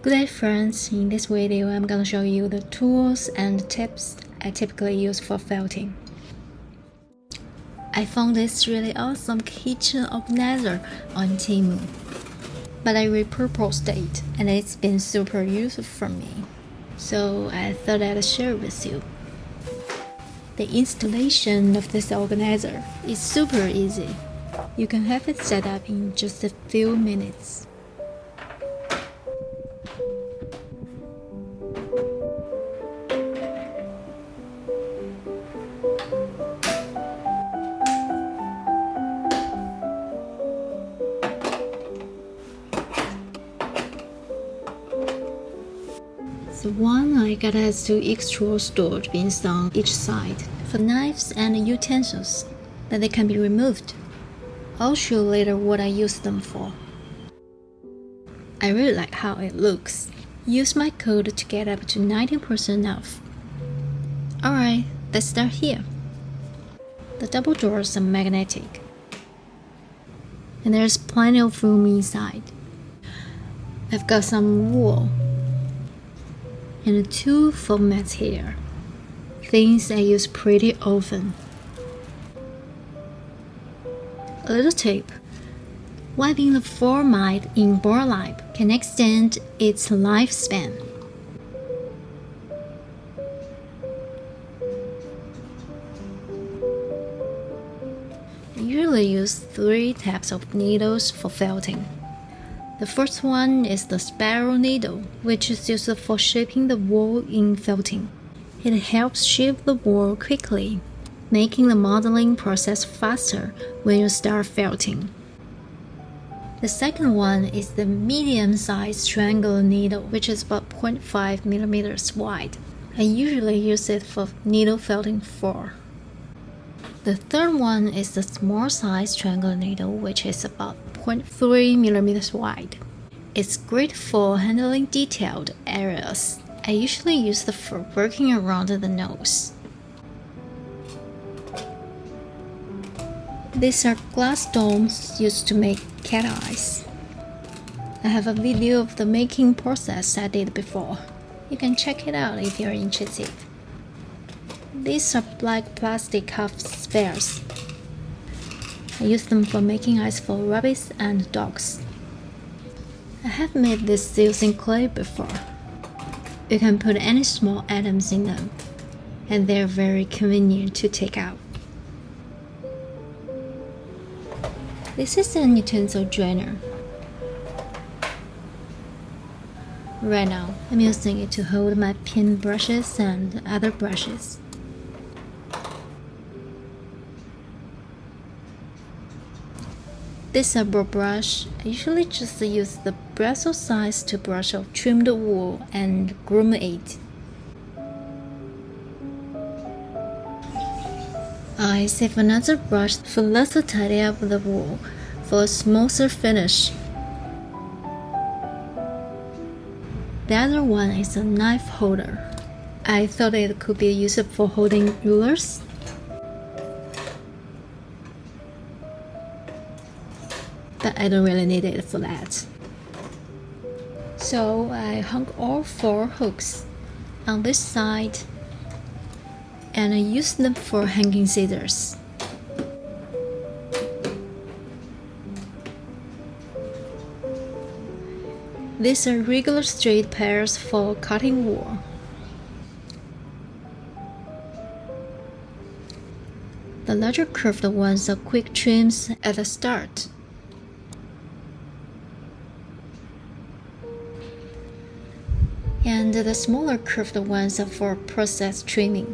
Good day friends, in this video I'm gonna show you the tools and tips I typically use for felting. I found this really awesome kitchen organizer on TEMU, but I repurposed it and it's been super useful for me, so I thought I'd share it with you. The installation of this organizer is super easy. You can have it set up in just a few minutes. The one I got has two extra storage bins on each side for knives and utensils, but they can be removed. I'll show later what I use them for. I really like how it looks. Use my code to get up to 19% off. Alright, let's start here. The double doors are magnetic, and there's plenty of room inside. I've got some wool and two foam mats here, things I use pretty often. A little tip: wiping the foam mat in burlap can extend its lifespan. I usually use 3 types of needles for felting. The first one is the spiral needle, which is used for shaping the wool in felting. It helps shape the wool quickly, making the modeling process faster when you start felting. The second one is the medium-sized triangular needle, which is about 0.5 millimeters wide. I usually use it for needle felting 4. The third one is the small-sized triangular needle, which is about 0.3 millimeters wide. It's great for handling detailed areas. I usually use it for working around the nose. These are glass domes used to make cat eyes. I have a video of the making process I did before. You can check it out if you're interested. These are black plastic cuff spares. I use them for making eyes for rabbits and dogs. I have made this using clay before. You can put any small items in them, and they're very convenient to take out. This is an utensil drainer. Right now, I'm using it to hold my pen brushes and other brushes. This elbow brush, I usually just use the bristle size to brush off trimmed wool and groom it. I save another brush for less to tidy up the wool for a smoother finish. The other one is a knife holder. I thought it could be used for holding rulers. But I don't really need it for that. So I hung all 4 hooks on this side, and I use them for hanging scissors. These are regular straight pairs for cutting wool. The larger curved ones are quick trims at the start. And the smaller curved ones are for process trimming.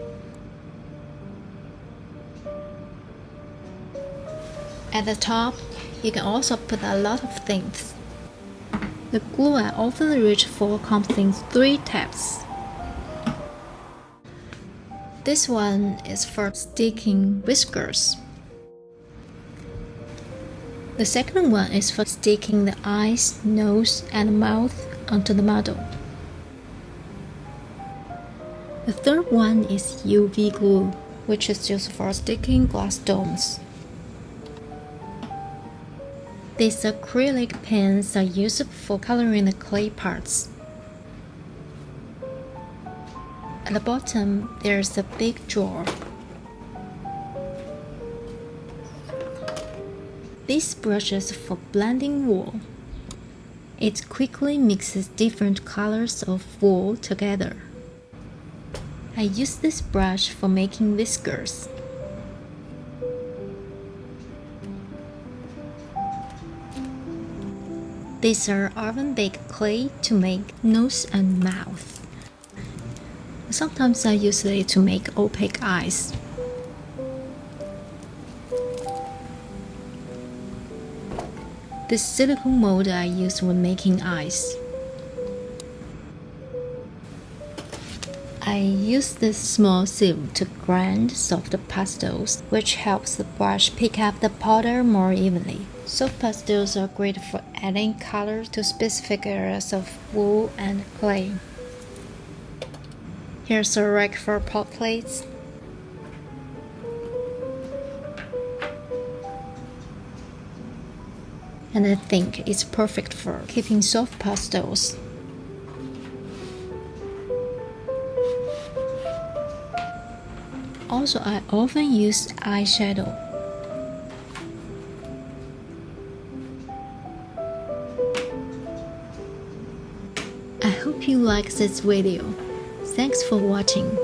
At the top, you can also put a lot of things. The glue I often reach for comes in 3 types. This one is for sticking whiskers. The second one is for sticking the eyes, nose, and mouth onto the model. The third one is UV glue, which is used for sticking glass domes. These acrylic pens are used for coloring the clay parts. At the bottom, there's a big drawer. This brush is for blending wool. It quickly mixes different colors of wool together. I use this brush for making whiskers. These are oven-baked clay to make nose and mouth. Sometimes I use it to make opaque eyes. This silicone mold I use when making eyes. I use this small sieve to grind soft pastels, which helps the brush pick up the powder more evenly. Soft pastels are great for adding color to specific areas of wool and clay. Here's a rack for pot plates. And I think it's perfect for keeping soft pastels. Also, I often use eyeshadow. I hope you like this video. Thanks for watching.